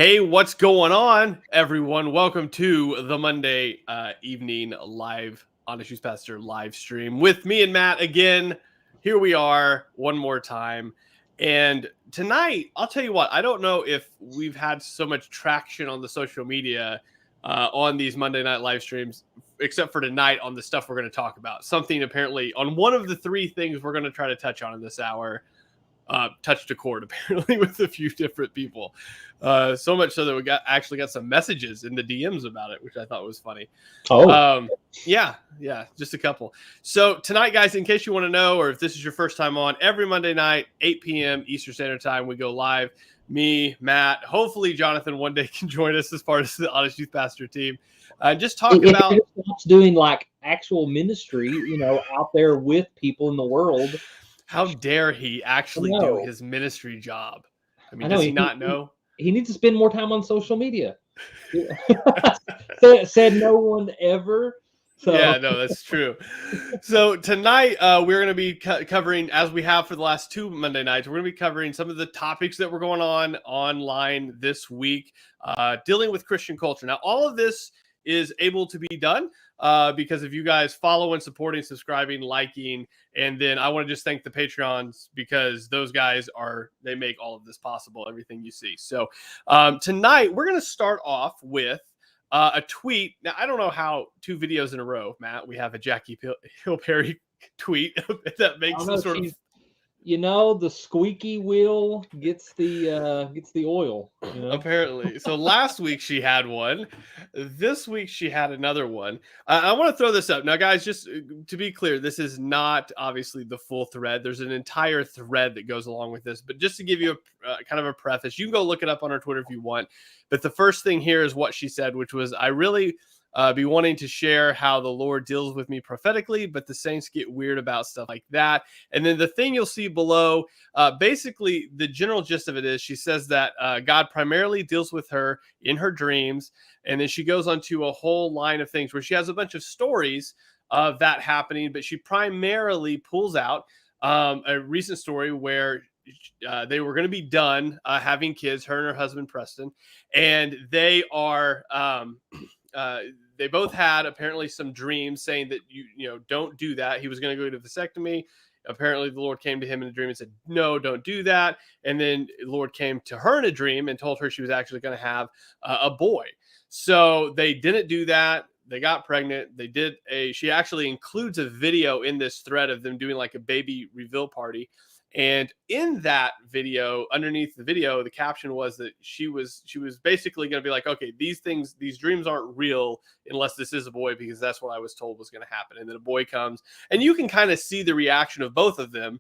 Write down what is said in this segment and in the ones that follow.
Hey, what's going on, everyone? Welcome to the Monday evening live Honest Shoes Pastor live stream with me and Matt again. Here we are one more time. And tonight, I'll tell you what, I don't know if we've had so much traction on the social media on these Monday night live streams, except for tonight on the stuff we're going to talk about. Something apparently on one of the three things we're going to try to touch on in this hour. Touched a chord apparently with a few different people, so much so that we actually got some messages in the DMs about it, which I thought was funny. Yeah, just a couple. So tonight, guys, in case you want to know, or if this is your first time on, every Monday night 8 p.m. Eastern Standard Time, we go live. Me, Matt, hopefully Jonathan one day can join us as part of the Honest Youth Pastor team. Just talk about doing like actual ministry, out there with people in the world. How dare he actually do his ministry job? I mean, does he not know? He needs to spend more time on social media. Said no one ever. So. Yeah, no, that's true. So tonight we're going to be covering, as we have for the last two Monday nights, we're going to be covering some of the topics that were going on online this week, dealing with Christian culture. Now, all of this is able to be done because of you guys following, supporting, subscribing, liking, and then I want to just thank the Patreons because those guys they make all of this possible, everything you see. So tonight we're going to start off with a tweet. Now, I don't know how 2 videos in a row, Matt, we have a Jackie Hill Perry tweet that makes some sort of... the squeaky wheel gets the oil. Apparently. So last week she had one. This week she had another one. I want to throw this up. Now, guys, just to be clear, this is not obviously the full thread. There's an entire thread that goes along with this. But just to give you a kind of a preface, you can go look it up on our Twitter if you want. But the first thing here is what she said, which was, I really... be wanting to share how the Lord deals with me prophetically, but the saints get weird about stuff like that. And then the thing you'll see below, basically the general gist of it is she says that God primarily deals with her in her dreams. And then she goes on to a whole line of things where she has a bunch of stories of that happening, but she primarily pulls out a recent story where they were going to be done having kids, her and her husband, Preston, and they are... they both had apparently some dreams saying that you don't do that. He was going to go to vasectomy. Apparently the Lord came to him in a dream and said, no, don't do that. And then the Lord came to her in a dream and told her she was actually going to have a boy. So they didn't do that. They got pregnant. She actually includes a video in this thread of them doing like a baby reveal party. And in that video, underneath the video, the caption was that she was basically going to be like, okay, these dreams aren't real unless this is a boy, because that's what I was told was going to happen. And then a boy comes, and you can kind of see the reaction of both of them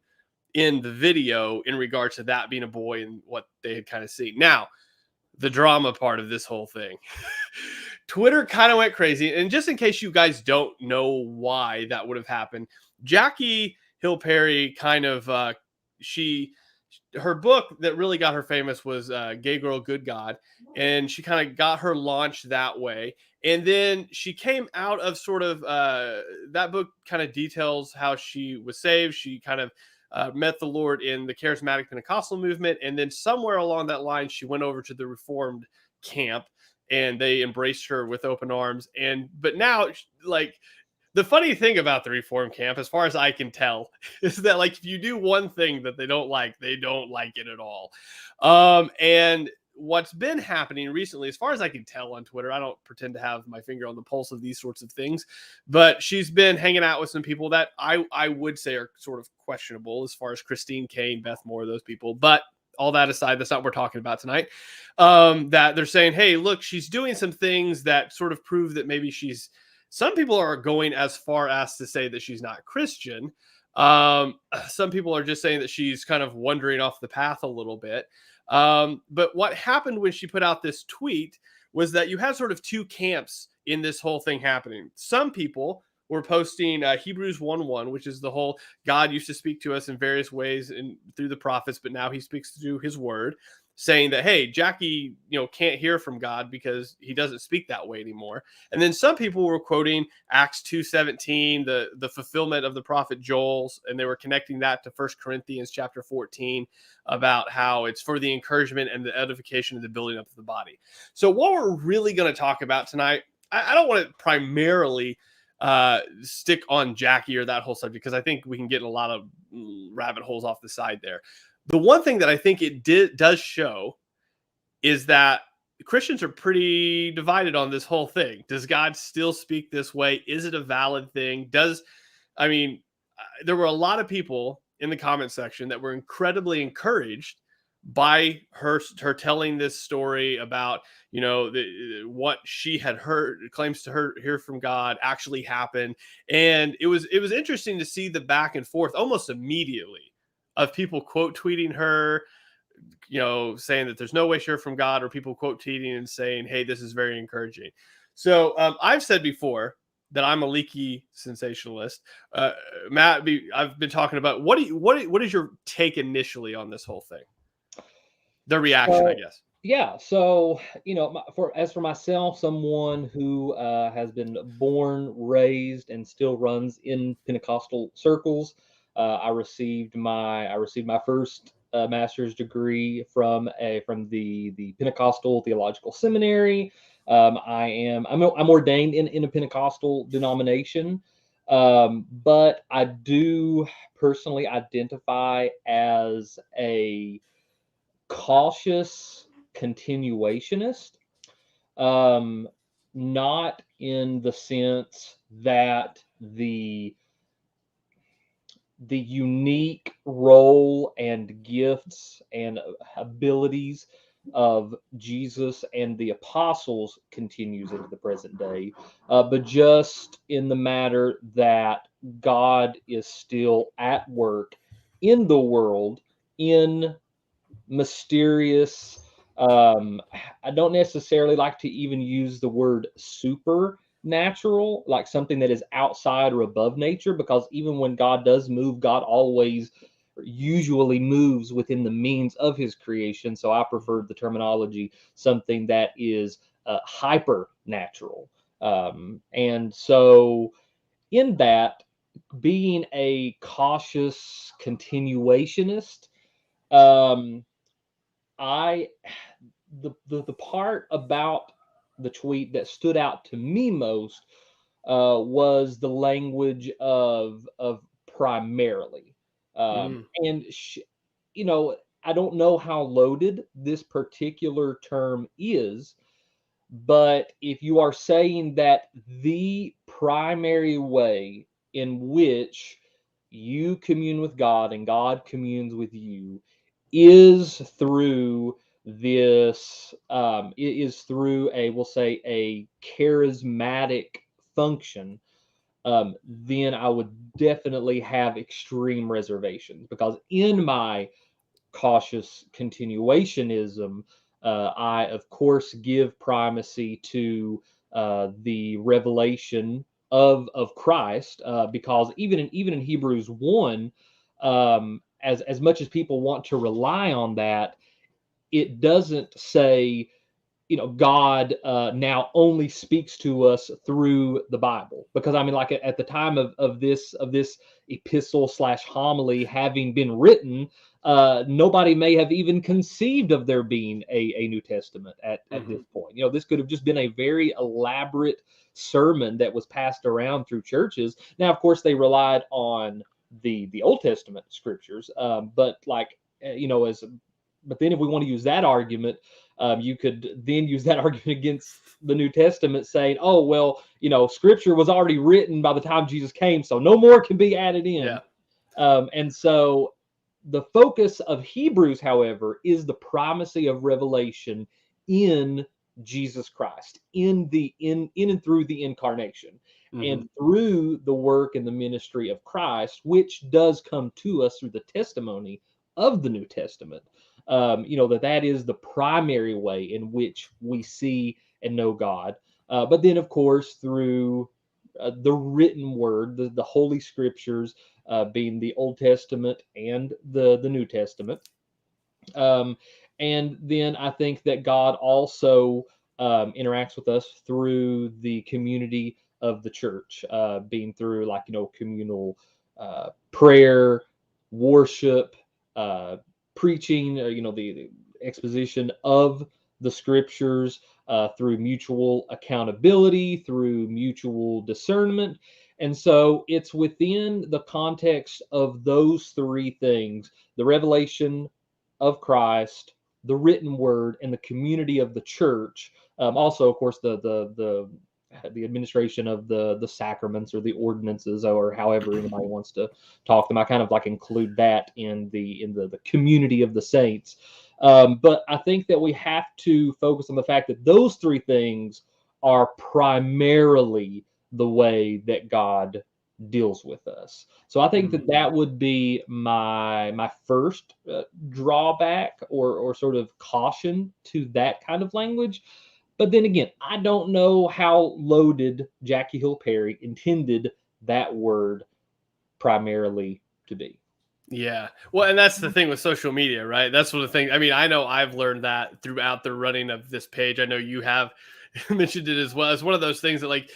in the video in regards to that being a boy and what they had kind of seen. Now, the drama part of this whole thing. Twitter kind of went crazy. And just in case you guys don't know why that would have happened, Jackie Hill Perry kind of... her book that really got her famous was Gay Girl, Good God. And she kind of got her launched that way. And then she came out of sort of that book kind of details how she was saved. She kind of met the Lord in the charismatic Pentecostal movement. And then somewhere along that line, she went over to the Reformed camp and they embraced her with open arms. But now, like... the funny thing about the Reform camp, as far as I can tell, is that like if you do one thing that they don't like it at all. And what's been happening recently, as far as I can tell on Twitter, I don't pretend to have my finger on the pulse of these sorts of things, but she's been hanging out with some people that I would say are sort of questionable, as far as Kristin, Kane, Beth Moore, those people. But all that aside, that's not what we're talking about tonight. That they're saying, hey, look, she's doing some things that sort of prove that maybe some people are going as far as to say that she's not Christian. Some people are just saying that she's kind of wandering off the path a little bit. But what happened when she put out this tweet was that you had sort of 2 camps in this whole thing happening. Some people were posting Hebrews 1:1, which is the whole God used to speak to us in various ways through the prophets, but now he speaks through his word. saying that, hey, Jackie, can't hear from God because he doesn't speak that way anymore. And then some people were quoting Acts 2:17, the fulfillment of the prophet Joel's, and they were connecting that to 1 Corinthians chapter 14 about how it's for the encouragement and the edification and the building up of the body. So what we're really going to talk about tonight, I don't want to primarily stick on Jackie or that whole subject, because I think we can get in a lot of rabbit holes off the side there. The one thing that I think it does show is that Christians are pretty divided on this whole thing. Does God still speak this way? Is it a valid thing? There were a lot of people in the comment section that were incredibly encouraged by her telling this story about, what she had heard, claims to hear from God, actually happened. And it was interesting to see the back and forth almost immediately of people quote tweeting her, saying that there's no way she heard from God, or people quote tweeting and saying, hey, this is very encouraging. So I've said before that I'm a leaky sensationalist. Matt, I've been talking about what is your take initially on this whole thing? The reaction, I guess. Yeah. So, for myself, someone who has been born, raised, and still runs in Pentecostal circles, I received my first master's degree from the Pentecostal Theological Seminary. I'm ordained in a Pentecostal denomination, but I do personally identify as a cautious continuationist, not in the sense that the unique role and gifts and abilities of Jesus and the apostles continues into the present day, but just in the matter that God is still at work in the world in mysterious, I don't necessarily like to even use the word supernatural, like something that is outside or above nature, because even when God does move, God always usually moves within the means of his creation. So I prefer the terminology something that is hyper natural. And so in that, being a cautious continuationist, um, the part about the tweet that stood out to me most was the language of primarily, and I don't know how loaded this particular term is, but if you are saying that the primary way in which you commune with God and God communes with you is through this, is through we'll say a charismatic function, then I would definitely have extreme reservations, because in my cautious continuationism, I of course give primacy to the revelation of Christ, because even in Hebrews 1, as much as people want to rely on that, it doesn't say, God now only speaks to us through the Bible. Because I mean, like at the time of this epistle / homily having been written, nobody may have even conceived of there being a New Testament at this point. This could have just been a very elaborate sermon that was passed around through churches. Now, of course, they relied on the Old Testament scriptures, but then if we want to use that argument, you could then use that argument against the New Testament, saying, oh, well, scripture was already written by the time Jesus came, so no more can be added in. Yeah. And so the focus of Hebrews, however, is the primacy of revelation in Jesus Christ, in and through the incarnation, and through the work and the ministry of Christ, which does come to us through the testimony of the New Testament. That is the primary way in which we see and know God. But then, of course, through the written word, the Holy Scriptures, being the Old Testament and the New Testament. And then I think that God also interacts with us through the community of the church, being through like, communal prayer, worship, preaching, the exposition of the scriptures, through mutual accountability, through mutual discernment. And so it's within the context of those three things: the revelation of Christ, the written word, and the community of the church. Also, of course, the administration of the sacraments or the ordinances, or however anybody wants to talk them. I kind of like include that in the community of the saints. But I think that we have to focus on the fact that those three things are primarily the way that God deals with us. So I think that would be my first drawback or sort of caution to that kind of language. But then again, I don't know how loaded Jackie Hill Perry intended that word primarily to be. Yeah. Well, and that's the thing with social media, right? That's one of the things. I mean, I know I've learned that throughout the running of this page. I know you have mentioned it as well. It's one of those things that, like,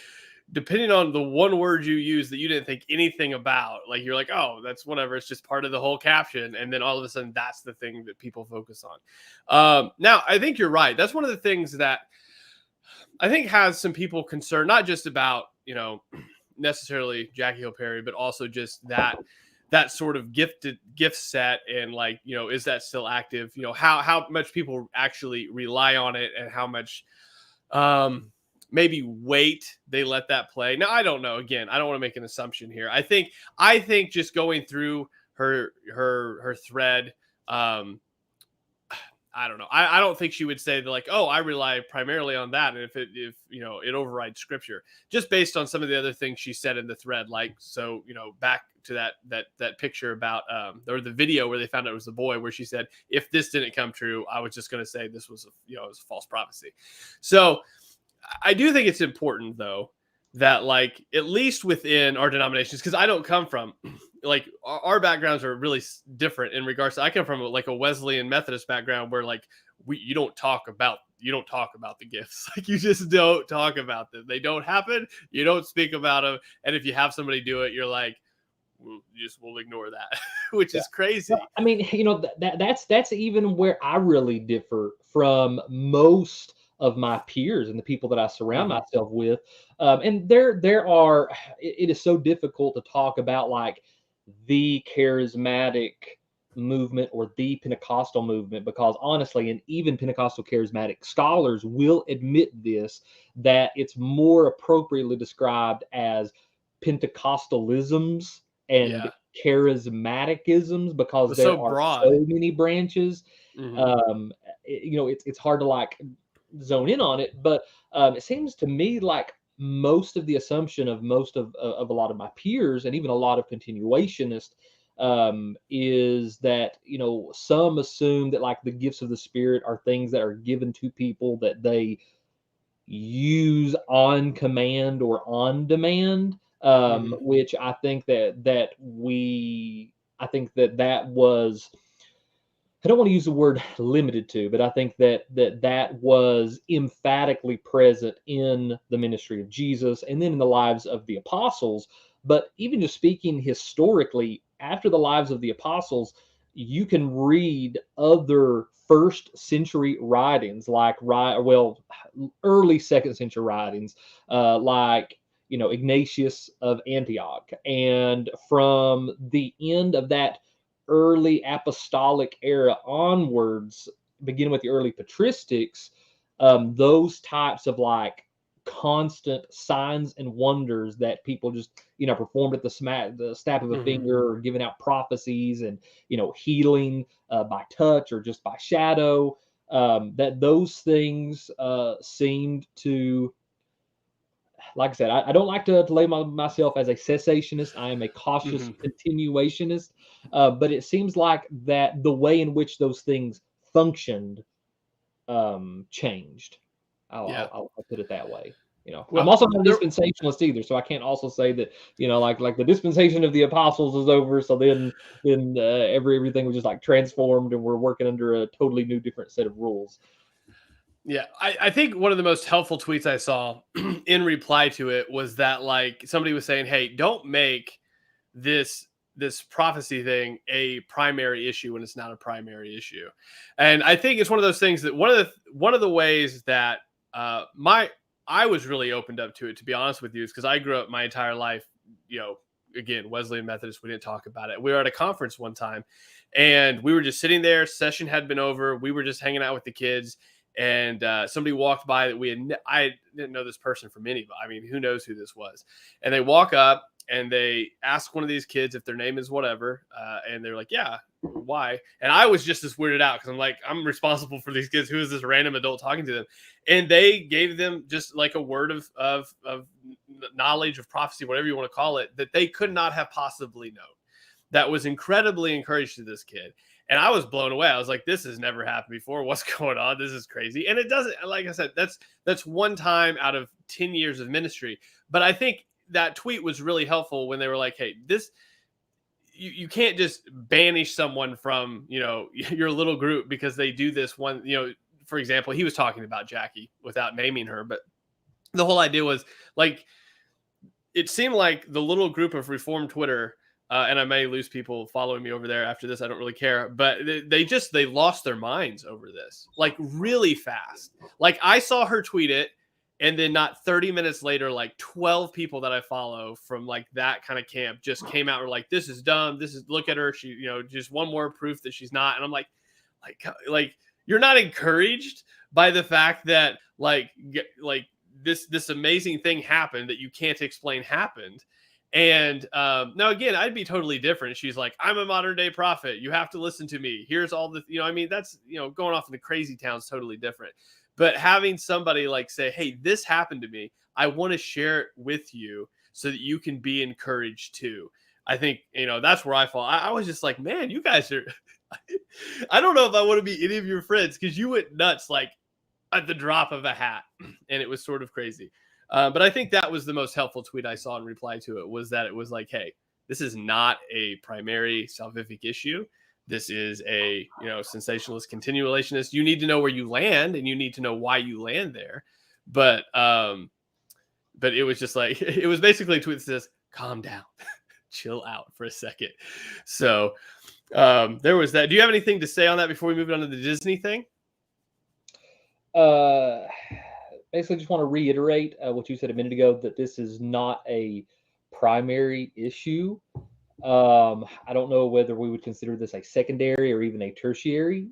depending on the one word you use that you didn't think anything about, like, you're like, oh, that's whatever. It's just part of the whole caption. And then all of a sudden, that's the thing that people focus on. Now, I think you're right. That's one of the things that I think has some people concerned, not just about, necessarily Jackie Hill Perry, but also just that sort of gift set, and, like, is that still active? How much people actually rely on it, and how much maybe weight they let that play. Now, I don't know. Again, I don't want to make an assumption here. I think just going through her thread, I don't know. I don't think she would say that, like, oh, I rely primarily on that, and if it overrides scripture, just based on some of the other things she said in the thread. Like, so, back to that picture about or the video where they found out it was the boy, where she said, if this didn't come true, I was just going to say this was it was a false prophecy. So I do think it's important, though, that, like, at least within our denominations, because I don't come from, like, our backgrounds are really different in regards to, I come from like a Wesleyan Methodist background where, like, you don't talk about the gifts. Like, you just don't talk about them. They don't happen. You don't speak about them. And if you have somebody do it, you're like, we'll ignore that, which is crazy. Well, I mean, that's even where I really differ from most of my peers and the people that I surround myself with. And there are, it is so difficult to talk about, like, the charismatic movement or the Pentecostal movement, because honestly, and even Pentecostal charismatic scholars will admit this, that it's more appropriately described as Pentecostalisms and charismaticisms, because there so are broad. so many branches. It's hard to, like, zone in on it, but it seems to me like most of the assumption of most of a lot of my peers, and even a lot of continuationists, is that some assume that, like, the gifts of the Spirit are things that are given to people that they use on command or on demand, which I think that was, I don't want to use the word limited to, but I think that was emphatically present in the ministry of Jesus, and then in the lives of the apostles. But even just speaking historically, after the lives of the apostles, you can read other first century writings, like early second century writings, like Ignatius of Antioch, and from the end of that early apostolic era onwards, beginning with the early patristics, those types of, like, constant signs and wonders that people just performed at the snap of a finger, or giving out prophecies, and healing by touch or just by shadow, that those things seemed to, like I said, I don't like to label myself as a cessationist. I am a cautious continuationist. But it seems like that the way in which those things functioned changed. I'll put it that way. I'm also not a dispensationalist either, so I can't also say that, like the dispensation of the apostles is over, so then everything was just like transformed and we're working under a totally new, different set of rules. Yeah, I think one of the most helpful tweets I saw in reply to it was that, like, somebody was saying, hey, don't make this prophecy thing a primary issue when it's not a primary issue. And I think it's one of those things that one of the ways that I was really opened up to it, to be honest with you, is because I grew up my entire life, again, Wesleyan Methodist. We didn't talk about it. We were at a conference one time and we were just sitting there. Session had been over. We were just hanging out with the kids. And somebody walked by that I didn't know this person from anybody. I mean, who knows who this was? And they walk up and they ask one of these kids if their name is whatever. And they're like, yeah, why? And I was just as weirded out because I'm like, I'm responsible for these kids. Who is this random adult talking to them? And they gave them just like a word of knowledge, of prophecy, whatever you want to call it, that they could not have possibly known. That was incredibly encouraged to this kid. And I was blown away. I was like, this has never happened before. What's going on? This is crazy. And it doesn't, like I said, that's one time out of 10 years of ministry. But I think that tweet was really helpful when they were like, hey, you can't just banish someone from, your little group because they do this one, for example, he was talking about Jackie without naming her. But the whole idea was like, it seemed like the little group of Reformed Twitter, and I may lose people following me over there after this. I don't really care. But they lost their minds over this, like really fast. Like I saw her tweet it. And then not 30 minutes later, like 12 people that I follow from like that kind of camp just came out and were like, this is dumb. Look at her. She, just one more proof that she's not. And I'm like you're not encouraged by the fact that like this amazing thing happened that you can't explain happened. And now again, I'd be totally different. She's like, I'm a modern day prophet. You have to listen to me. Here's all the, that's, going off in the crazy town is totally different. But having somebody like say, hey, this happened to me. I want to share it with you so that you can be encouraged too. I think, that's where I fall. I was just like, man, you guys are, I don't know if I want to be any of your friends because you went nuts like at the drop of a hat. And it was sort of crazy. But I think that was the most helpful tweet I saw in reply to it, was that it was like, hey, this is not a primary salvific issue. This is a, sensationalist continuationist. You need to know where you land and you need to know why you land there. But it was just like, it was basically a tweet that says, calm down, chill out for a second. So there was that. Do you have anything to say on that before we move on to the Disney thing? Basically just want to reiterate what you said a minute ago, that this is not a primary issue. I don't know whether we would consider this a secondary or even a tertiary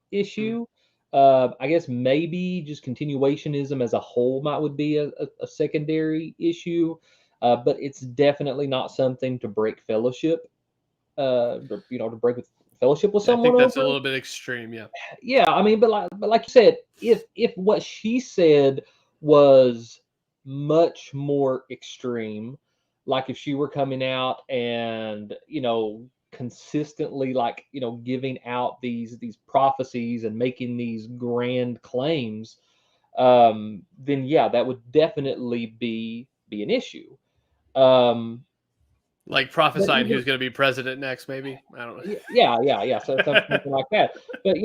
issue. I guess maybe just continuationism as a whole would be a secondary issue, but it's definitely not something to break fellowship, to break with fellowship with someone. I think that's a little bit extreme. Yeah. Yeah. I mean, but like you said, if what she said was much more extreme, like if she were coming out and, consistently giving out these prophecies and making these grand claims, then yeah, that would definitely be an issue. Like prophesying who's going to be president next, maybe. I don't know. Yeah. So something like that. But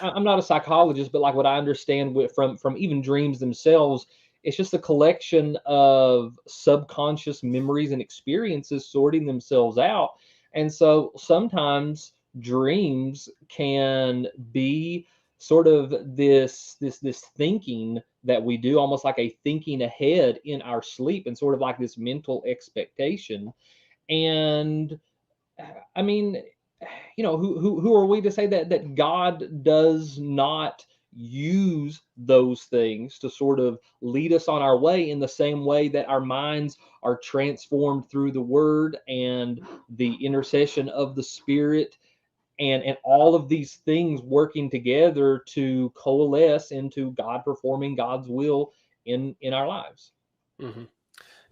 I'm not a psychologist, but like what I understand from even dreams themselves, it's just a collection of subconscious memories and experiences sorting themselves out. And so sometimes dreams can be sort of this thinking that we do, almost like a thinking ahead in our sleep, and sort of like this mental expectation. And I mean, who are we to say that God does not use those things to sort of lead us on our way, in the same way that our minds are transformed through the word and the intercession of the Spirit, and all of these things working together to coalesce into God performing God's will in our lives. Mm-hmm.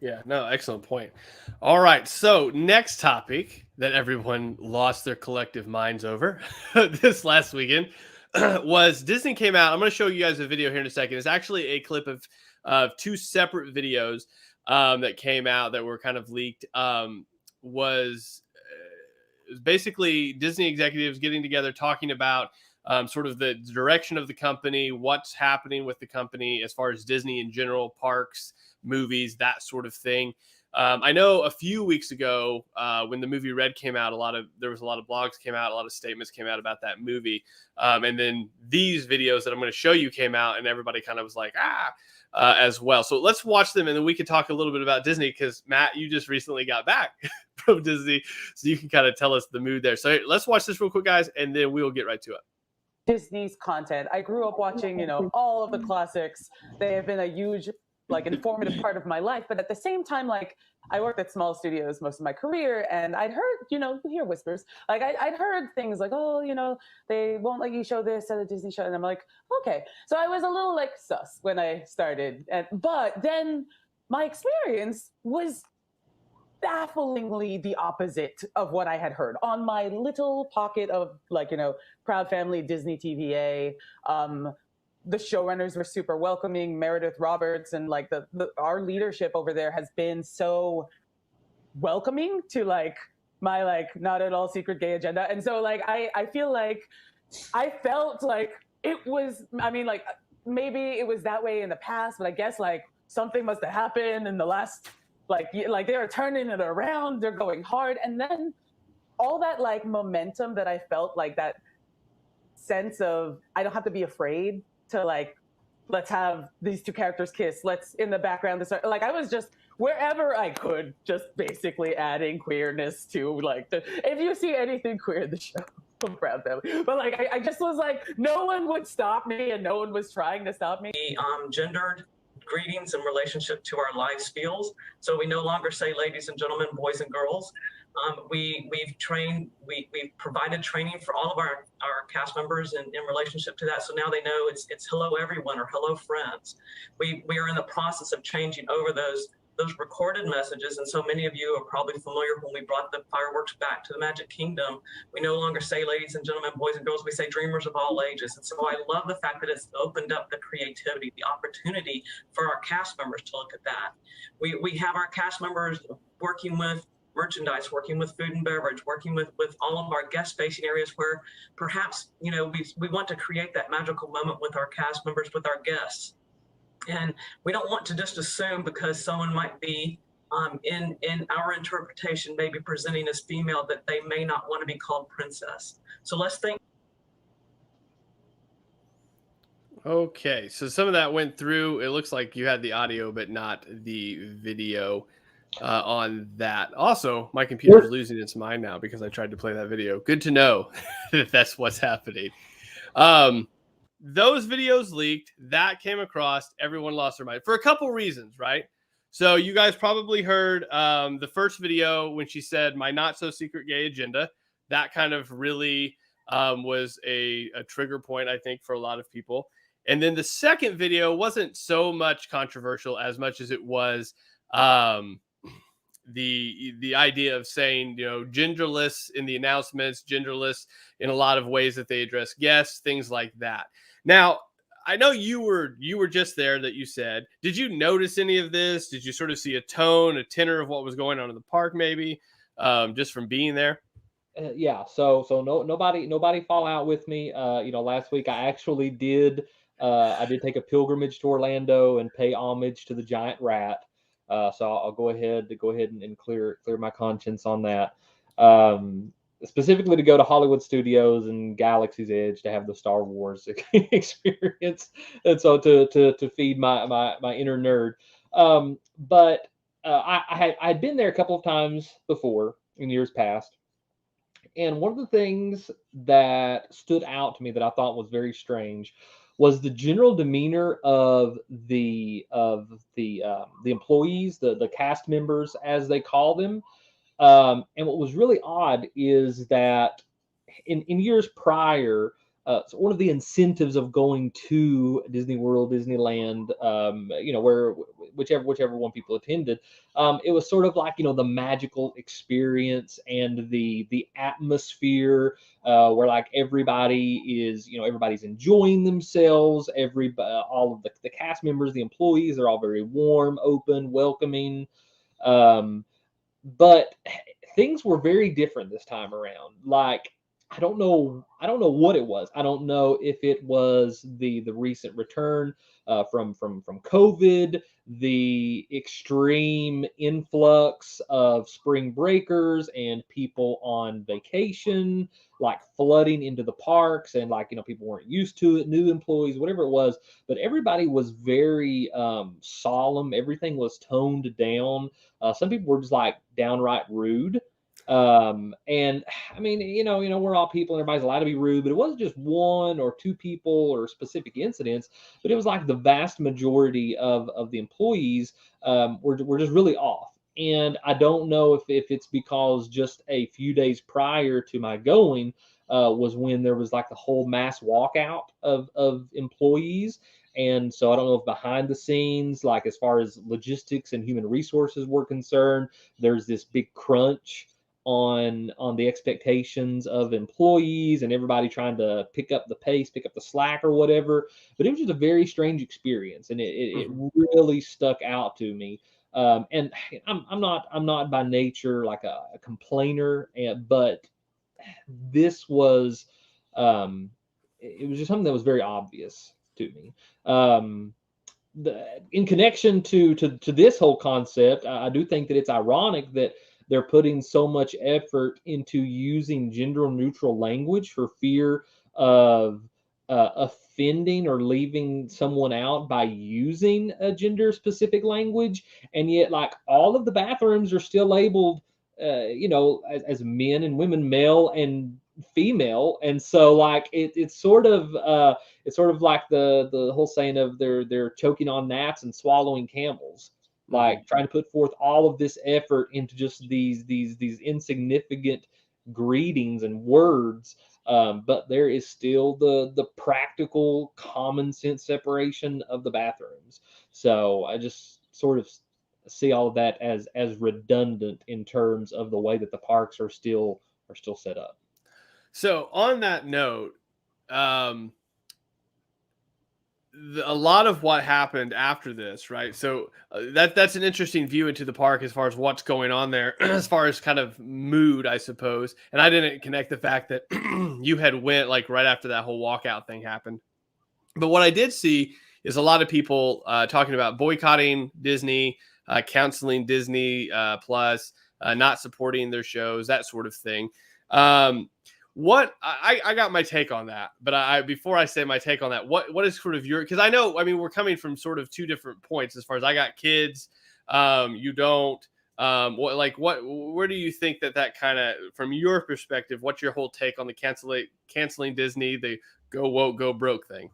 Yeah, no, excellent point. All right, so next topic that everyone lost their collective minds over this last weekend was Disney came out. I'm going to show you guys a video here in a second. It's actually a clip of of two separate videos that came out that were kind of leaked. Was basically Disney executives getting together, talking about sort of the direction of the company, what's happening with the company as far as Disney in general, parks, movies, that sort of thing. I know a few weeks ago when the movie Red came out, there was a lot of blogs came out, a lot of statements came out about that movie. And then these videos that I'm going to show you came out, and everybody kind of was like, as well. So let's watch them, and then we can talk a little bit about Disney, because Matt, you just recently got back from Disney, so you can kind of tell us the mood there. So let's watch this real quick, guys, and then we'll get right to it. Disney's content. I grew up watching, all of the classics. They have been a huge, informative part of my life. But at the same time, I worked at small studios most of my career, and I'd heard, you hear whispers. I'd heard things like, oh, they won't let you show this at a Disney show. And I'm like, okay. So I was a little sus when I started. But then my experience was bafflingly the opposite of what I had heard on my little pocket of Proud Family Disney TVA. The showrunners were super welcoming. Meredith Roberts and our leadership over there has been so welcoming to my not at all secret gay agenda. And so I feel I felt it was, maybe it was that way in the past, but I guess something must have happened in the last they are turning it around, they're going hard. And then all that momentum that I felt, that sense of I don't have to be afraid to let's have these two characters kiss, let's in the background to start, I was just wherever I could, just basically adding queerness to if you see anything queer in the show, I'm proud of them. But I just was no one would stop me, and no one was trying to stop me. Gendered greetings in relationship to our live spiels. So we no longer say ladies and gentlemen, boys and girls. We've provided training for all of our cast members in relationship to that. So now they know it's hello everyone or hello friends. We are in the process of changing over those recorded messages. And so many of you are probably familiar when we brought the fireworks back to the Magic Kingdom. We no longer say ladies and gentlemen, boys and girls, we say dreamers of all ages. And so I love the fact that it's opened up the creativity, the opportunity for our cast members to look at that. We have our cast members working with merchandise, working with food and beverage, working with all of our guest facing areas where perhaps, we want to create that magical moment with our cast members, with our guests. And we don't want to just assume because someone might be in our interpretation, maybe presenting as female, that they may not want to be called princess. So let's think. Okay, so some of that went through. It looks like you had the audio, but not the video on that. Also, my computer's losing its mind now because I tried to play that video. Good to know that that's what's happening. Those videos leaked, that came across, everyone lost their mind for a couple reasons, right? So you guys probably heard the first video when she said my not so secret gay agenda. That kind of really was a trigger point, I think, for a lot of people. And then the second video wasn't so much controversial as much as it was the idea of saying, genderless in the announcements, genderless in a lot of ways that they address guests, things like that. Now, I know you were just there, that you said, did you notice any of this? Did you sort of see a tone, a tenor of what was going on in the park, maybe just from being there? Yeah. So nobody fall out with me. Last week I actually did take a pilgrimage to Orlando and pay homage to the giant rat. So I'll go ahead and clear my conscience on that. Specifically to go to Hollywood Studios and Galaxy's Edge to have the Star Wars experience, and so to feed my inner nerd. But I had been there a couple of times before in years past, and one of the things that stood out to me that I thought was very strange was the general demeanor of the employees, the cast members, as they call them. And what was really odd is that in years prior, so one of the incentives of going to Disney World, Disneyland, where whichever one people attended. It was sort of like, the magical experience and the atmosphere where like everybody is, everybody's enjoying themselves. All of the cast members, the employees, are all very warm, open, welcoming. But things were very different this time around. Like, I don't know what it was. I don't know if it was the recent return from COVID, the extreme influx of spring breakers and people on vacation, like flooding into the parks, and like, people weren't used to it, new employees, whatever it was. But everybody was very solemn. Everything was toned down. Some people were just like downright rude. And I mean, we're all people and everybody's allowed to be rude, but it wasn't just one or two people or specific incidents, but it was like the vast majority of the employees were just really off. And I don't know if it's because just a few days prior to my going was when there was like the whole mass walkout of employees. And so I don't know if behind the scenes, like as far as logistics and human resources were concerned, there's this big crunch on the expectations of employees and everybody trying to pick up the pace, pick up the slack or whatever. But it was just a very strange experience, and it really stuck out to me. And I'm not by nature like a complainer, but this was it was just something that was very obvious to me. In connection to this whole concept, I do think that it's ironic that they're putting so much effort into using gender-neutral language for fear of offending or leaving someone out by using a gender-specific language, and yet like all of the bathrooms are still labeled, as men and women, male and female, and so like it's sort of like the whole saying of they're choking on gnats and swallowing camels. Like trying to put forth all of this effort into just these insignificant greetings and words, but there is still the practical common sense separation of the bathrooms. So I just sort of see all of that as redundant in terms of the way that the parks are still set up. So on that note, a lot of what happened after this, right? So that's an interesting view into the park as far as what's going on there, as far as kind of mood, I suppose. And I didn't connect the fact that you had went like right after that whole walkout thing happened. But what I did see is a lot of people talking about boycotting Disney, counseling Disney Plus, not supporting their shows, that sort of thing. What I got my take on that, but before I say my take on that, what is sort of your, because I know, I mean, we're coming from sort of two different points as far as I got kids, you don't, where do you think that kind of, from your perspective, what's your whole take on the canceling Disney, the go woke, go broke thing?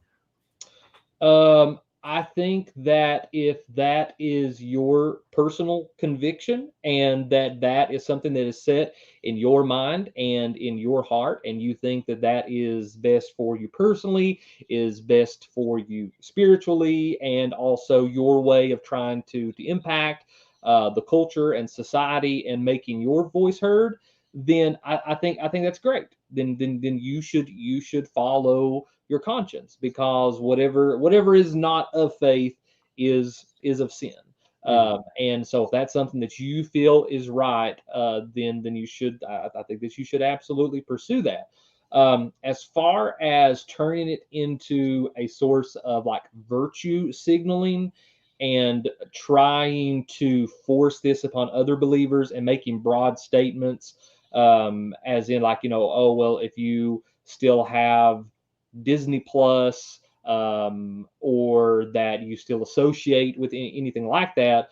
I think that if that is your personal conviction and that is something that is set in your mind and in your heart, and you think that is best for you personally, is best for you spiritually, and also your way of trying to impact the culture and society and making your voice heard, then I think that's great. Then you should follow your conscience, because whatever is not of faith is of sin. And so if that's something that you feel is right, then you should, I think that you should absolutely pursue that. As far as turning it into a source of like virtue signaling and trying to force this upon other believers and making broad statements, as in like, oh, well, if you still have Disney Plus, or that you still associate with anything like that,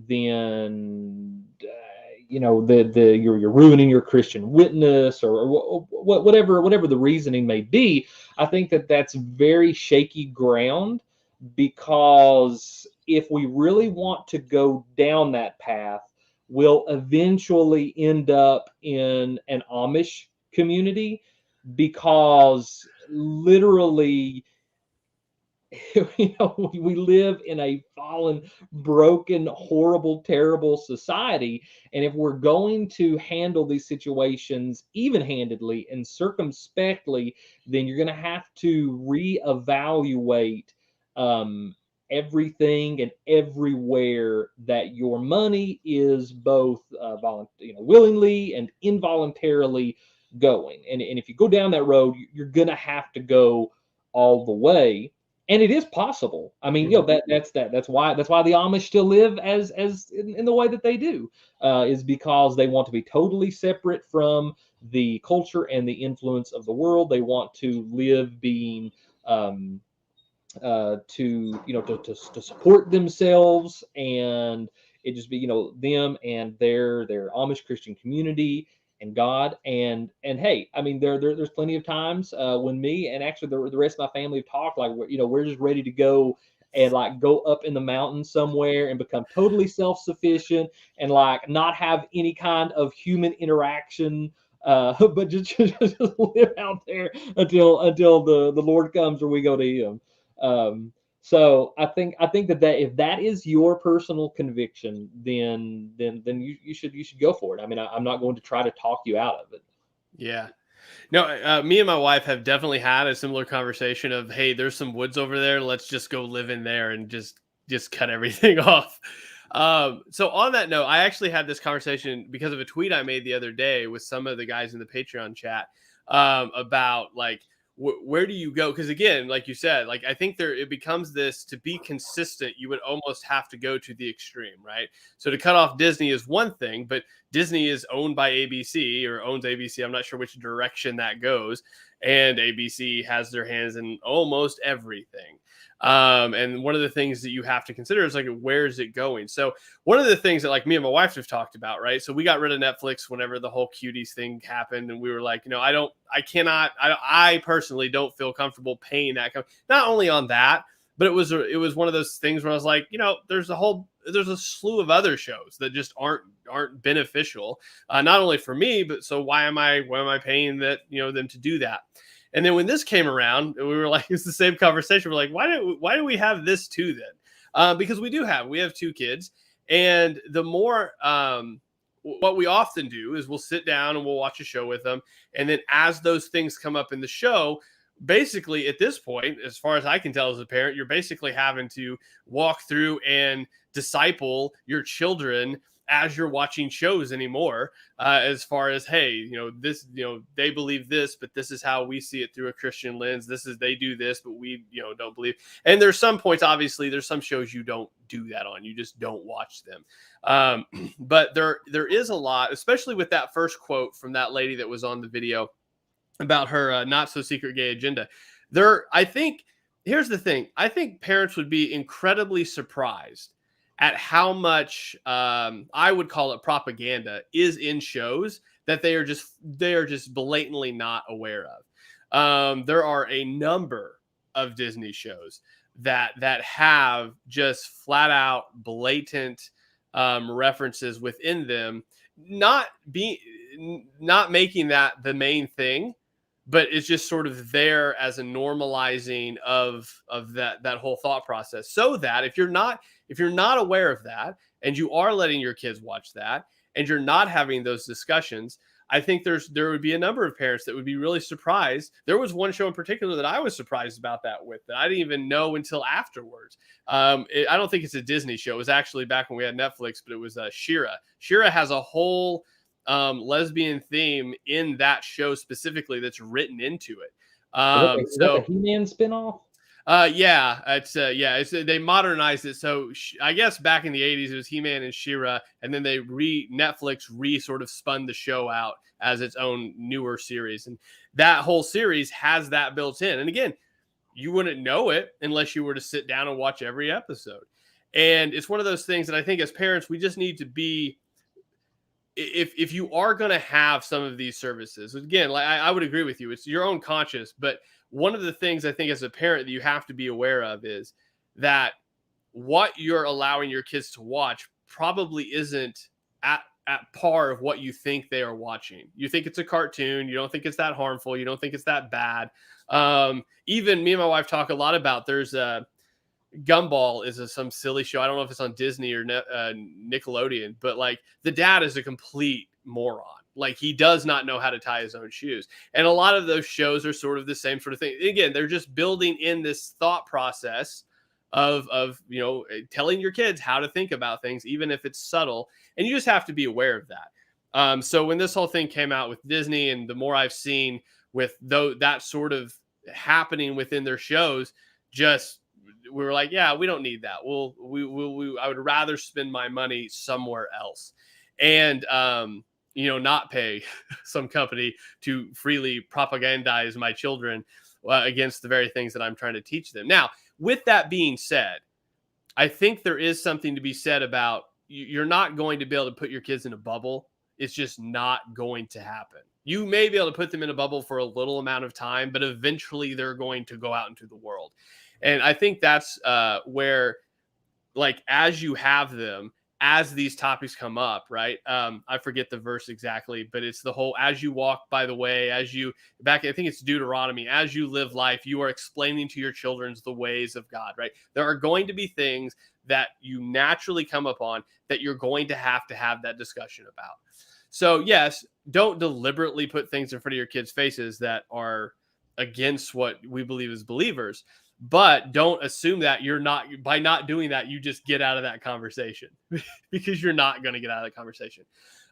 then you're ruining your Christian witness, or whatever the reasoning may be. I think that's very shaky ground, because if we really want to go down that path, we'll eventually end up in an Amish community, because literally we live in a fallen, broken, horrible, terrible society. And if we're going to handle these situations even-handedly and circumspectly, then you're going to have to reevaluate everything and everywhere that your money is both willingly and involuntarily going. And if you go down that road, you're going to have to go all the way. And it is possible. I mean, that's why the Amish still live as in the way that they do, is because they want to be totally separate from the culture and the influence of the world. They want to live being to support themselves, and it just be them and their Amish Christian community and God. And hey, I mean, there's plenty of times when me and actually the rest of my family have talked, like, we're just ready to go and like go up in the mountains somewhere and become totally self-sufficient and like not have any kind of human interaction, but just live out there until the Lord comes or we go to Him. So I think that if that is your personal conviction, then you should go for it. I mean, I'm not going to try to talk you out of it. Yeah. No, me and my wife have definitely had a similar conversation of, hey, there's some woods over there. Let's just go live in there and just cut everything off. So on that note, I actually had this conversation because of a tweet I made the other day with some of the guys in the Patreon chat about like, where do you go? Because again, like you said, like I think it becomes this, to be consistent, you would almost have to go to the extreme, right? So to cut off Disney is one thing, but Disney is owned by ABC or owns ABC. I'm not sure which direction that goes. And ABC has their hands in almost everything. And one of the things that you have to consider is like, where is it going? So one of the things that like me and my wife have talked about, right? So we got rid of Netflix whenever the whole cuties thing happened. And we were like, I personally don't feel comfortable paying that. Not only on that, but it was one of those things where I was like, there's a slew of other shows that just aren't beneficial, not only for me, but so why am I paying them to do that? And then when this came around, we were like, it's the same conversation. We're like, why do we have this too then? Because we have 2 kids, and the more what we often do is we'll sit down and we'll watch a show with them, and then as those things come up in the show, basically at this point, as far as I can tell as a parent, you're basically having to walk through and disciple your children as you're watching shows anymore, as far as, hey, they believe this, but this is how we see it through a Christian lens. They do this, but we, don't believe. And there's some points, obviously, there's some shows you don't do that on. You just don't watch them. But there is a lot, especially with that first quote from that lady that was on the video about her not so secret gay agenda. I think, here's the thing. I think parents would be incredibly surprised at how much I would call it propaganda is in shows that they are just blatantly not aware of. There are a number of Disney shows that have just flat out blatant references within them, not making that the main thing, but it's just sort of there as a normalizing of that whole thought process. So that if you're not aware of that and you are letting your kids watch that and you're not having those discussions, I think there would be a number of parents that would be really surprised. There was one show in particular that I was surprised about that I didn't even know until afterwards. I don't think it's a Disney show. It was actually back when we had Netflix, but it was She-Ra. She-Ra has a whole lesbian theme in that show specifically that's written into it. Is that the He-Man spinoff? It's they modernized it. So I guess back in the 80s, it was He-Man and She-Ra, and then Netflix sort of spun the show out as its own newer series. And that whole series has that built in. And again, you wouldn't know it unless you were to sit down and watch every episode. And it's one of those things that I think as parents, we just need to be, if you are going to have some of these services, again, like I would agree with you, it's your own conscience, but one of the things I think as a parent that you have to be aware of is that what you're allowing your kids to watch probably isn't at par of what you think they are watching. You think it's a cartoon. You don't think it's that harmful. You don't think it's that bad. Even me and my wife talk a lot about, there's a Gumball is some silly show. I don't know if it's on Disney or Nickelodeon, but like the dad is a complete moron. Like he does not know how to tie his own shoes. And a lot of those shows are sort of the same sort of thing. Again, they're just building in this thought process of telling your kids how to think about things, even if it's subtle. And you just have to be aware of that. So when this whole thing came out with Disney, and the more I've seen with that sort of happening within their shows, we were like, yeah, we don't need that. I would rather spend my money somewhere else, and not pay some company to freely propagandize my children against the very things that I'm trying to teach them. Now, with that being said, I think there is something to be said about, you're not going to be able to put your kids in a bubble. It's just not going to happen. You may be able to put them in a bubble for a little amount of time, but eventually they're going to go out into the world. And I think that's where, like, as you have them, as these topics come up, right? I forget the verse exactly, but it's the whole, as you walk by the way, I think it's Deuteronomy, as you live life, you are explaining to your children the ways of God, right? There are going to be things that you naturally come upon that you're going to have that discussion about. So yes, don't deliberately put things in front of your kids' faces that are against what we believe as believers. But don't assume that by not doing that, you just get out of that conversation, because you're not going to get out of the conversation.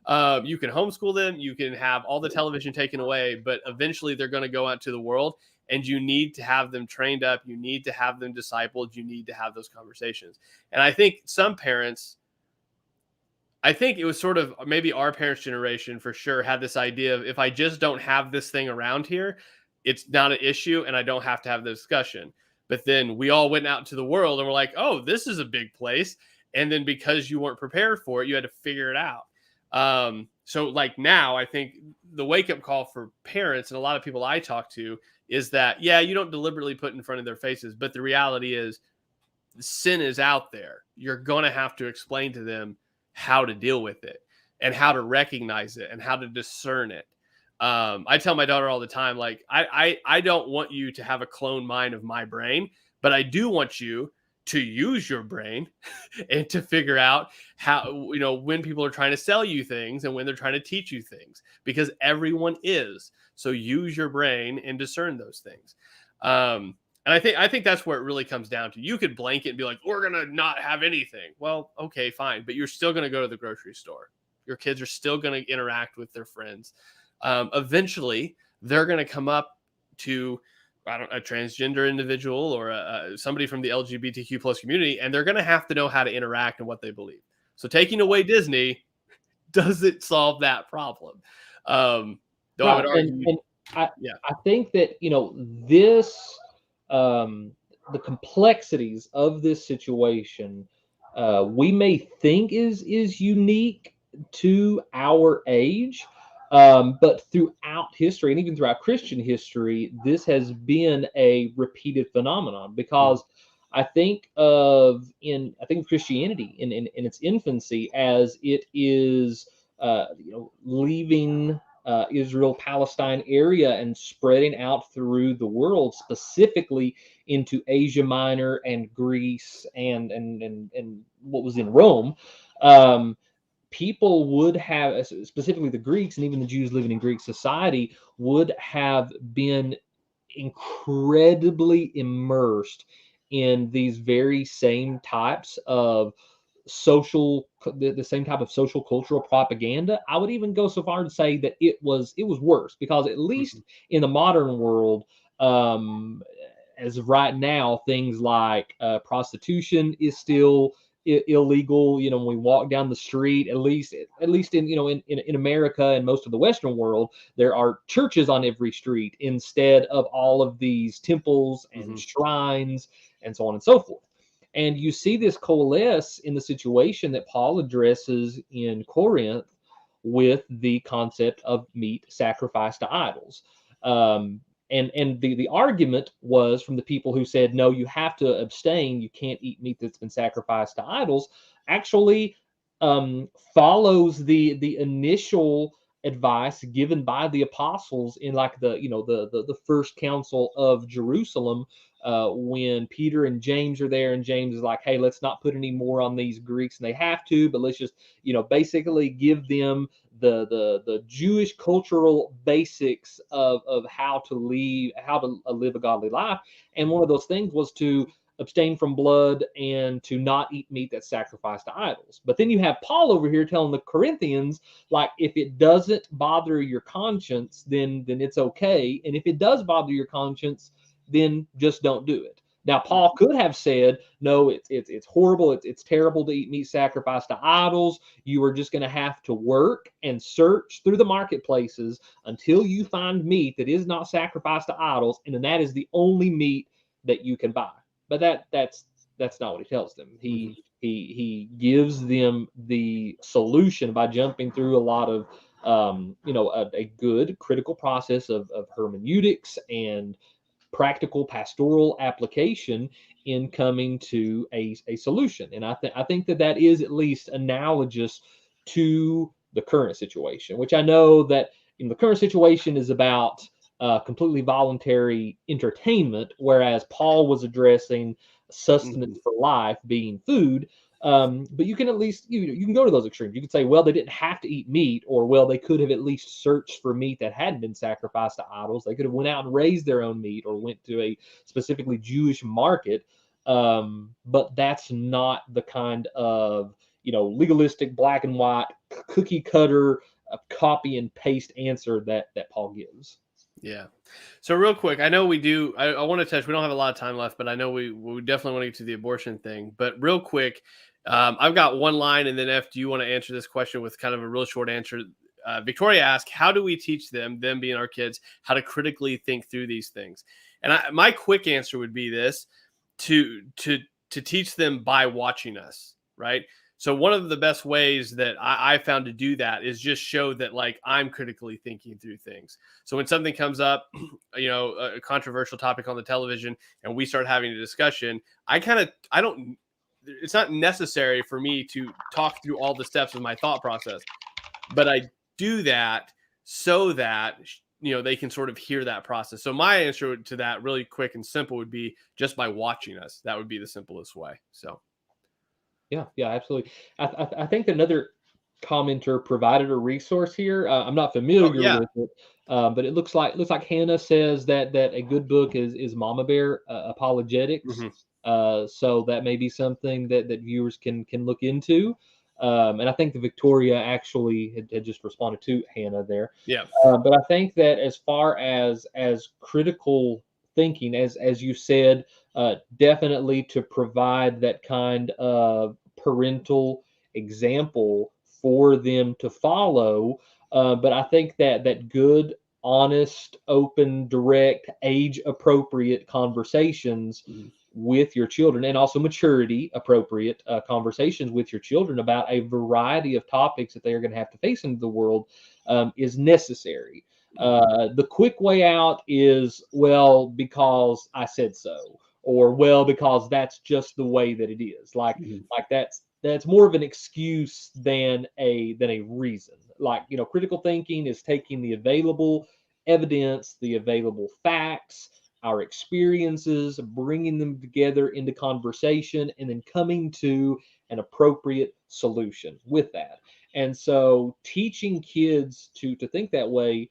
You can homeschool them. You can have all the television taken away, but eventually they're going to go out to the world, and you need to have them trained up. You need to have them discipled. You need to have those conversations. And I think some parents, I think it was sort of maybe our parents' generation for sure, had this idea of, if I just don't have this thing around here, it's not an issue and I don't have to have the discussion. But then we all went out into the world and we're like, oh, this is a big place. And then because you weren't prepared for it, you had to figure it out. So like now, I think the wake up call for parents and a lot of people I talk to is that, yeah, you don't deliberately put in front of their faces, but the reality is sin is out there. You're going to have to explain to them how to deal with it and how to recognize it and how to discern it. I tell my daughter all the time, like, I don't want you to have a clone mind of my brain, but I do want you to use your brain and to figure out how, when people are trying to sell you things and when they're trying to teach you things, because everyone is. So use your brain and discern those things. And I think that's where it really comes down to. You could blanket and be like, we're going to not have anything. Well, okay, fine. But you're still going to go to the grocery store. Your kids are still going to interact with their friends. Eventually, they're going to come up to a transgender individual or somebody from the LGBTQ plus community, and they're going to have to know how to interact and what they believe. So taking away Disney doesn't solve that problem. Though right. I would argue, I think that this the complexities of this situation we may think is unique to our age. But throughout history, and even throughout Christian history, this has been a repeated phenomenon, because I think of Christianity in its infancy, as it is leaving Israel-Palestine area and spreading out through the world, specifically into Asia Minor and Greece and what was in Rome. People would have, specifically the Greeks and even the Jews living in Greek society, would have been incredibly immersed in these very same types of the same type of social cultural propaganda. I would even go so far to say that it was worse, because at least in the modern world, as of right now, things like prostitution is still illegal. When we walk down the street, at least in America and most of the Western world, there are churches on every street instead of all of these temples and shrines and so on and so forth. And you see this coalesce in the situation that Paul addresses in Corinth with the concept of meat sacrificed to idols. And the argument was from the people who said, no, you have to abstain. You can't eat meat that's been sacrificed to idols. Actually, follows the initial advice given by the apostles in like the first council of Jerusalem, when Peter and James are there, and James is like, hey, let's not put any more on these Greeks, and they have to, but let's just basically give them the Jewish cultural basics of how to live a godly life. And one of those things was to abstain from blood and to not eat meat that's sacrificed to idols. But then you have Paul over here telling the Corinthians, like, if it doesn't bother your conscience, then it's okay. And if it does bother your conscience, then just don't do it. Now, Paul could have said, no, it's horrible. It's terrible to eat meat sacrificed to idols. You are just going to have to work and search through the marketplaces until you find meat that is not sacrificed to idols. And then that is the only meat that you can buy. But that's not what he tells them. He gives them the solution by jumping through a lot of a good critical process of hermeneutics and practical pastoral application in coming to a solution. And I think that is at least analogous to the current situation, which I know that the current situation is about completely voluntary entertainment, whereas Paul was addressing sustenance for life being food. But you can at least you can go to those extremes. You could say, well, they didn't have to eat meat, or well, they could have at least searched for meat that hadn't been sacrificed to idols. They could have went out and raised their own meat, or went to a specifically Jewish market. But that's not the kind of legalistic, black and white, cookie cutter, copy and paste answer that Paul gives. Yeah. So real quick, I know we do. I want to touch. We don't have a lot of time left, but I know we definitely want to get to the abortion thing. But real quick, I've got one line, and then F, do you want to answer this question with kind of a real short answer? Victoria asked, "How do we teach them being our kids, how to critically think through these things?" And my quick answer would be this: to teach them by watching us, right? So one of the best ways that I found to do that is just show that, like, I'm critically thinking through things. So when something comes up, a controversial topic on the television, and we start having a discussion, it's not necessary for me to talk through all the steps of my thought process, but I do that so that, they can sort of hear that process. So my answer to that really quick and simple would be just by watching us. That would be the simplest way. So. Yeah, absolutely. I think another commenter provided a resource here. I'm not familiar with it, but it looks like Hannah says that a good book is Mama Bear Apologetics. So that may be something that viewers can look into. And I think the Victoria actually had just responded to Hannah there. Yeah. But I think that as far as critical thinking, as you said, definitely to provide that kind of parental example for them to follow. But I think that good, honest, open, direct, age-appropriate conversations with your children, and also maturity-appropriate conversations with your children about a variety of topics that they are going to have to face into the world is necessary. The quick way out is, well, because I said so, or well, because that's just the way that it is. Like that's more of an excuse than a reason. Like, critical thinking is taking the available evidence, the available facts, our experiences, bringing them together into conversation, and then coming to an appropriate solution with that. And so teaching kids to think that way,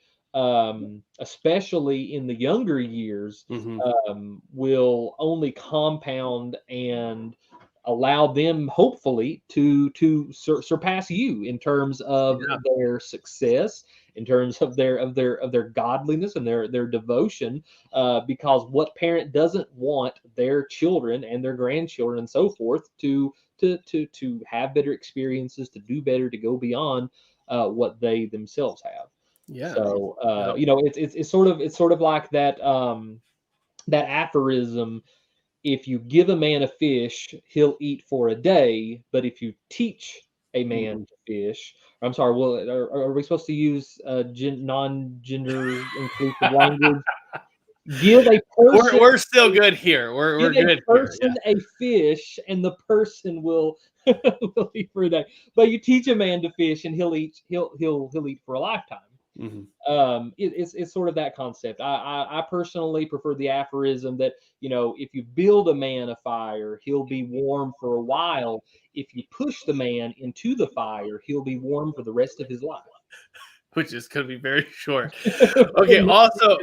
especially in the younger years, will only compound and allow them, hopefully, to surpass you in terms of their success, in terms of their godliness and their devotion. Because what parent doesn't want their children and their grandchildren and so forth to have better experiences, to do better, to go beyond what they themselves have. Yeah. So it's sort of like that that aphorism: if you give a man a fish, he'll eat for a day. But if you teach a man to fish, I'm sorry, well, are we supposed to use non-gender inclusive language? Give a person. We're still good here. We're give good a person here. a fish, and the person will eat for a day. But you teach a man to fish, and he'll eat for a lifetime. Mm-hmm. It's sort of that concept. I personally prefer the aphorism that, if you build a man a fire, he'll be warm for a while. If you push the man into the fire, he'll be warm for the rest of his life. Which is going to be very short. Okay. Also,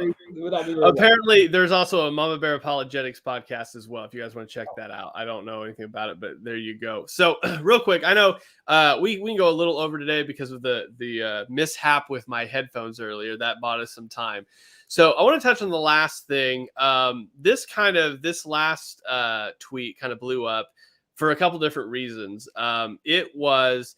apparently, there's also a Mama Bear Apologetics podcast as well. If you guys want to check that out, I don't know anything about it, but there you go. So, real quick, I know we can go a little over today because of the mishap with my headphones earlier. That bought us some time. So, I want to touch on the last thing. This last tweet kind of blew up for a couple different reasons. It was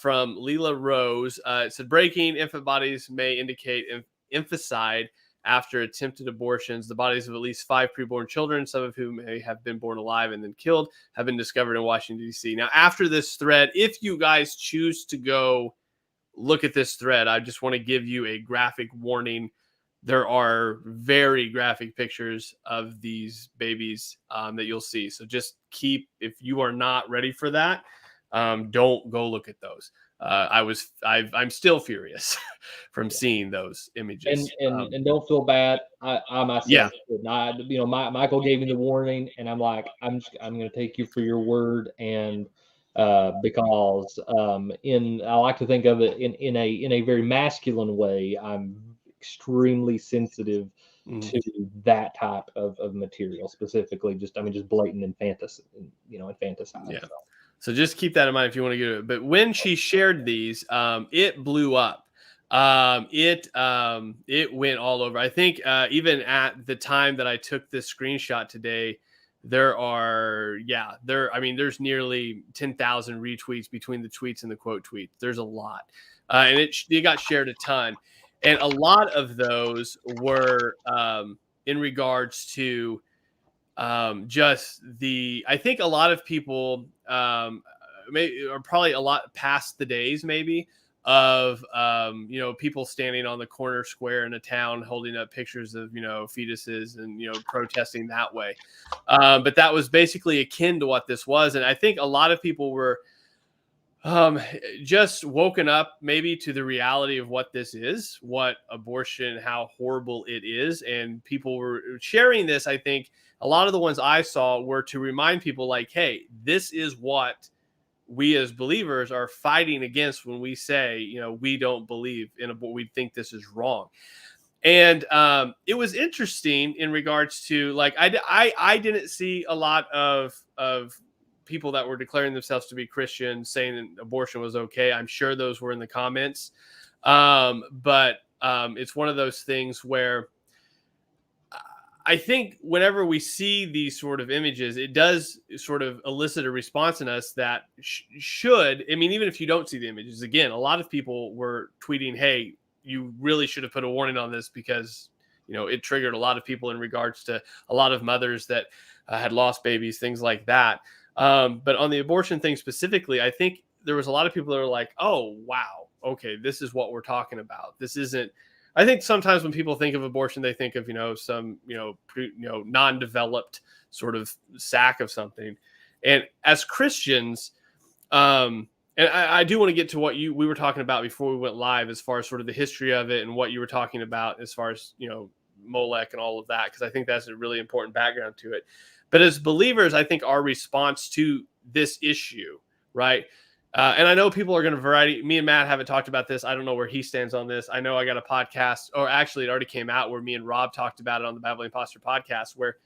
from Leela Rose. It said, breaking: infant bodies may indicate infanticide after attempted abortions. The bodies of at least 5 preborn children, some of whom may have been born alive and then killed, have been discovered in Washington, D.C. Now, after this thread, if you guys choose to go look at this thread, I just want to give you a graphic warning. There are very graphic pictures of these babies that you'll see. So just if you are not ready for that, don't go look at those. I'm still furious from seeing those images. And don't feel bad. I myself, Michael gave me the warning, and I'm like, I'm going to take you for your word, and because I like to think of it in a very masculine way. I'm extremely sensitive to that type of material, specifically just blatant infanticide. Yeah. So just keep that in mind if you want to get it. But when she shared these, it blew up. It went all over. I think even at the time that I took this screenshot today, there's nearly 10,000 retweets between the tweets and the quote tweets. There's a lot, and it got shared a ton, and a lot of those were in regards to I think a lot of people maybe are probably a lot past the days maybe of people standing on the corner square in a town holding up pictures of fetuses and protesting that way, but that was basically akin to what this was. And I think a lot of people were just woken up maybe to the reality of what this is, what abortion, how horrible it is. And people were sharing this. I think a lot of the ones I saw were to remind people like, hey, this is what we as believers are fighting against when we say, we don't believe in abortion. We think this is wrong. And it was interesting in regards to, like, I didn't see a lot of people that were declaring themselves to be Christian saying that abortion was okay. I'm sure those were in the comments. But it's one of those things where I think whenever we see these sort of images, it does sort of elicit a response in us that even if you don't see the images, again, a lot of people were tweeting, hey, you really should have put a warning on this because, it triggered a lot of people in regards to a lot of mothers that had lost babies, things like that. But on the abortion thing specifically, I think there was a lot of people that were like, oh, wow, okay, this is what we're talking about. This isn't, I think sometimes when people think of abortion, they think of, some, non-developed sort of sack of something. And as Christians, and I do want to get to what we were talking about before we went live, as far as sort of the history of it and what you were talking about as far as, Molech and all of that, because I think that's a really important background to it. But as believers, I think our response to this issue, right? And I know people are going to variety. Me and Matt haven't talked about this. I don't know where he stands on this. I know I got a podcast, or actually it already came out, where me and Rob talked about it on the Babbling Imposter podcast, where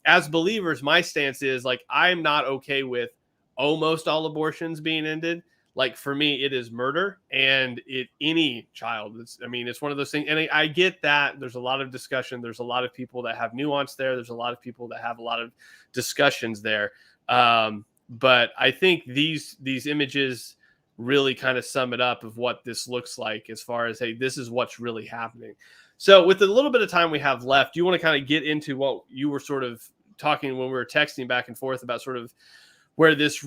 as believers, my stance is like, I'm not okay with almost all abortions being ended. Like, for me, it is murder, and any child. It's one of those things. And I get that there's a lot of discussion. There's a lot of people that have nuance there. There's a lot of people that have a lot of discussions there. But I think these images really kind of sum it up of what this looks like, as far as, hey, this is what's really happening. So with the little bit of time we have left, do you want to kind of get into what you were sort of talking when we were texting back and forth about sort of where this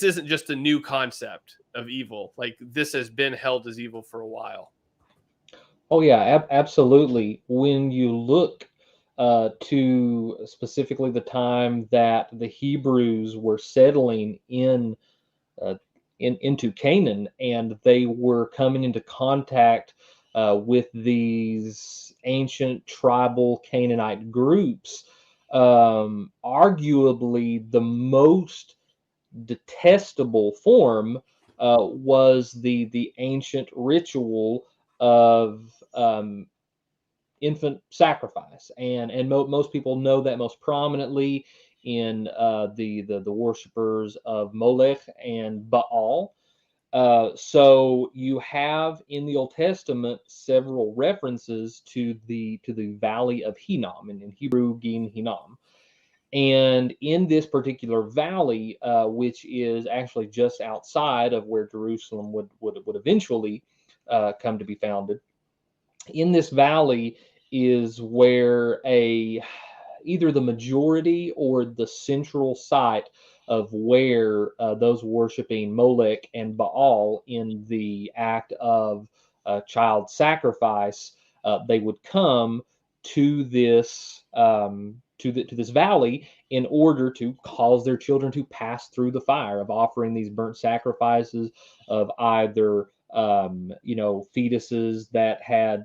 isn't just a new concept of evil. Like, this has been held as evil for a while. Oh yeah, absolutely. When you look to specifically the time that the Hebrews were settling uh, into Canaan, and they were coming into contact with these ancient tribal Canaanite groups, arguably the most detestable form was the ancient ritual of infant sacrifice, and most people know that most prominently in the worshippers of Molech and Baal. So you have in the Old Testament several references to the valley of Hinnom, and in Hebrew, Gin Hinnom. And in this particular valley, which is actually just outside of where Jerusalem would eventually come to be founded, in this valley is where either the majority or the central site of where those worshiping Molech and Baal in the act of child sacrifice, they would come to this to this valley in order to cause their children to pass through the fire of offering these burnt sacrifices of either fetuses that had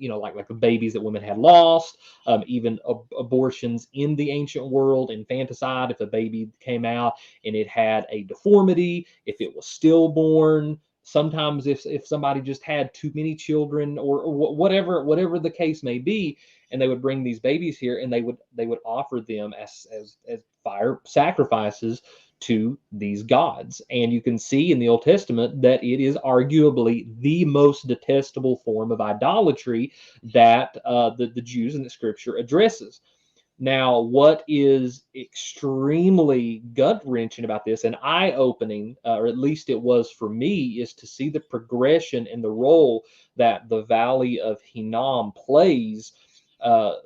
like the babies that women had lost, even abortions in the ancient world, infanticide, if a baby came out and it had a deformity, if it was stillborn, sometimes if somebody just had too many children, or whatever the case may be, and they would bring these babies here and they would offer them as fire sacrifices to these gods. And you can see in the Old Testament that it is arguably the most detestable form of idolatry that the Jews in the Scripture addresses. Now, what is extremely gut-wrenching about this, and eye-opening, or at least it was for me, is to see the progression and the role that the Valley of Hinnom plays,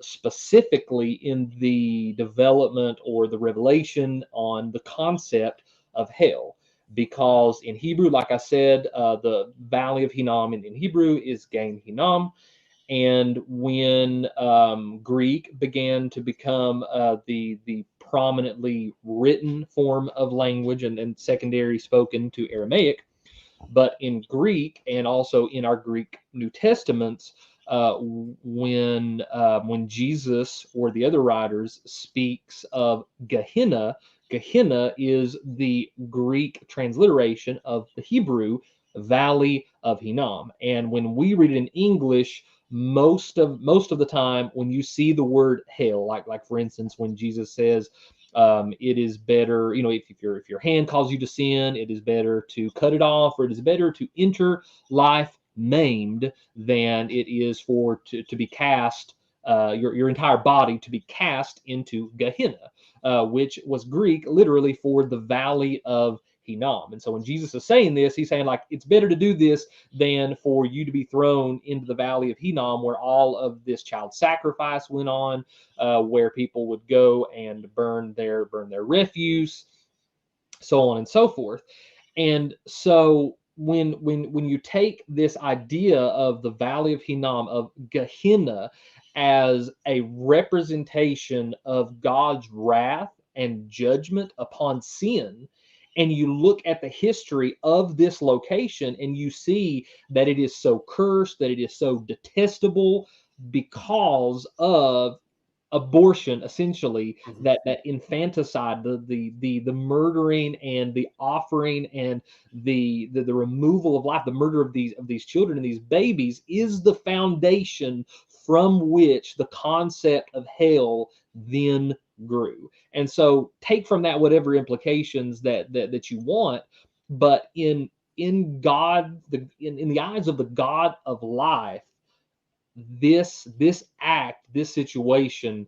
specifically in the development or the revelation on the concept of hell. Because in Hebrew, like I said, the Valley of Hinnom in Hebrew is Gan Hinnom. And when Greek began to become the prominently written form of language, and secondary spoken to Aramaic, but in Greek and also in our Greek New Testaments, when Jesus or the other writers speaks of Gehenna, Gehenna is the Greek transliteration of the Hebrew Valley of Hinnom. And when we read it in English, most of the time when you see the word hell, like for instance when Jesus says, it is better, if your hand calls you to sin, it is better to cut it off, or it is better to enter life maimed than it is to be cast, your entire body to be cast into Gehenna, which was Greek literally for the valley of Hinnom. And so when Jesus is saying this, he's saying like it's better to do this than for you to be thrown into the valley of Hinnom, where all of this child sacrifice went on, where people would go and burn their refuse, so on and so forth. And so when you take this idea of the valley of Hinnom, of Gehenna, as a representation of God's wrath and judgment upon sin, and you look at the history of this location and you see that it is so cursed, that it is so detestable because of abortion, essentially, that infanticide, the murdering and the offering and the removal of life, the murder of these children and these babies, is the foundation from which the concept of hell then grew. And so take from that whatever implications that you want, but in God, in the eyes of the God of life, this act, this situation,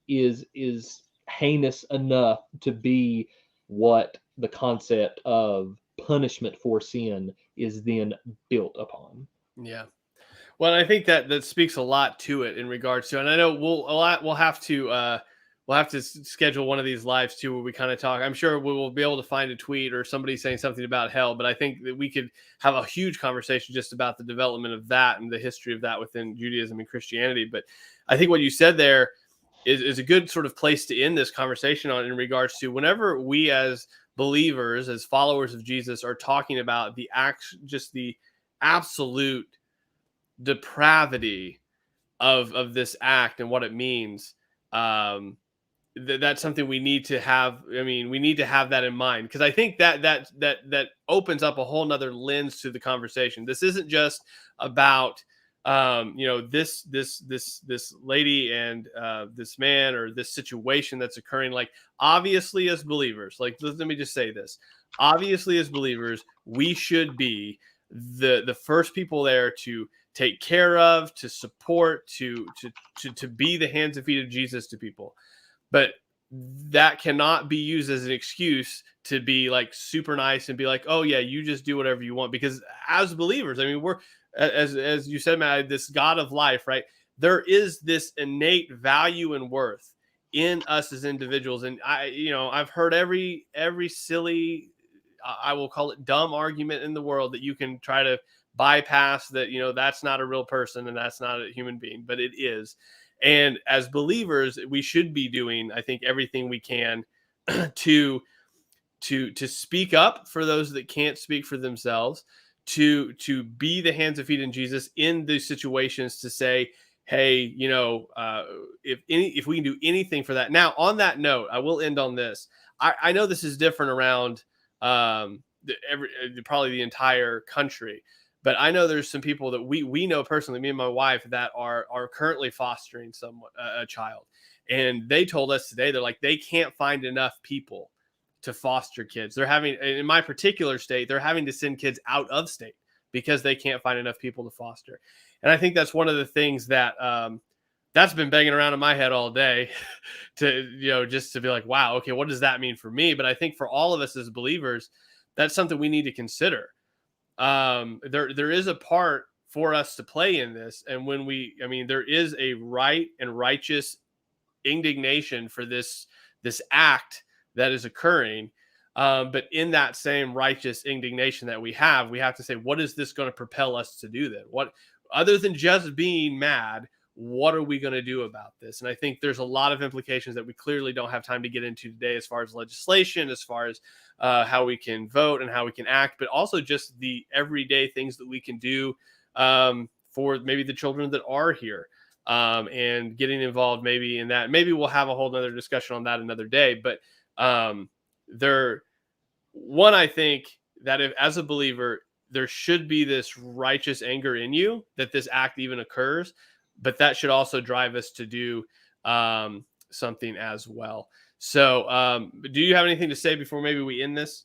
is heinous enough to be what the concept of punishment for sin is then built upon. Yeah. Well, I think that speaks a lot to it in regards to, and I know we'll we'll have to schedule one of these lives too, where we kind of talk. I'm sure we will be able to find a tweet or somebody saying something about hell, but I think that we could have a huge conversation just about the development of that and the history of that within Judaism and Christianity. But I think what you said there is a good sort of place to end this conversation on, in regards to whenever we as believers, as followers of Jesus, are talking about the just the absolute depravity of this act and what it means. That's something we need to have. I mean, we need to have that in mind, because I think that opens up a whole nother lens to the conversation. This isn't just about this lady and this man, or this situation that's occurring. Like, obviously as believers, like, let me just say this, obviously as believers, we should be the first people there to take care of, to support, to be the hands and feet of Jesus to people. But that cannot be used as an excuse to be like super nice and be like, oh yeah, you just do whatever you want. Because as believers, I mean, we're, as you said, Matt, this God of life, right? There is this innate value and worth in us as individuals. And I've heard every silly, I will call it dumb argument in the world that you can try to bypass, that, that's not a real person and that's not a human being, but it is. And as believers, we should be doing, I think, everything we can to speak up for those that can't speak for themselves, to be the hands and feet in Jesus in these situations, to say, hey, if we can do anything for that. Now, on that note, I will end on this. I know this is different around probably the entire country. But I know there's some people that we know personally, me and my wife, that are currently fostering a child. And they told us today, they're like, they can't find enough people to foster kids. They're having, in my particular state, they're having to send kids out of state because they can't find enough people to foster. And I think that's one of the things that that's been banging around in my head all day to, just to be like, wow, okay, what does that mean for me? But I think for all of us as believers, that's something we need to consider. There is a part for us to play in this. And when there is a right and righteous indignation for this act that is occurring. But in that same righteous indignation that we have to say, what is this going to propel us to do then? What, other than just being mad, what are we going to do about this? And I think there's a lot of implications that we clearly don't have time to get into today, as far as legislation, as far as how we can vote and how we can act, but also just the everyday things that we can do for maybe the children that are here, and getting involved maybe in that. Maybe we'll have a whole nother discussion on that another day. But I think that if, as a believer, there should be this righteous anger in you that this act even occurs, but that should also drive us to do something as well. So do you have anything to say before maybe we end this?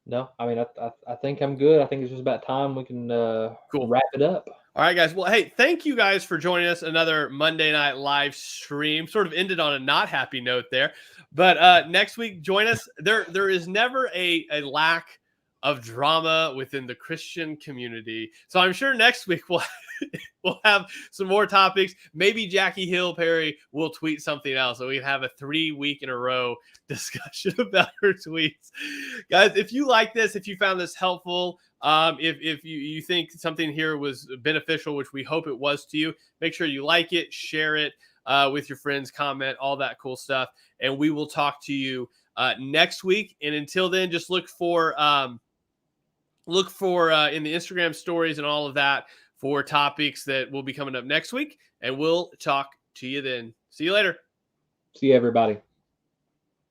No, I mean, I think I'm good. I think it's just about time we can wrap it up. All right, guys. Well, hey, thank you guys for joining us. Another Monday night live stream. Sort of ended on a not happy note there. But next week, join us. There is never a lack of drama within the Christian community. So I'm sure next week we'll have some more topics. Maybe Jackie Hill Perry will tweet something else, so we can have a 3 week in a row discussion about her tweets. Guys, if you like this, if you found this helpful, if you think something here was beneficial, which we hope it was to you, make sure you like it, share it with your friends, comment, all that cool stuff. And we will talk to you next week. And until then, just look for in the Instagram stories and all of that for topics that will be coming up next week. And we'll talk to you then. See you later. See you, everybody.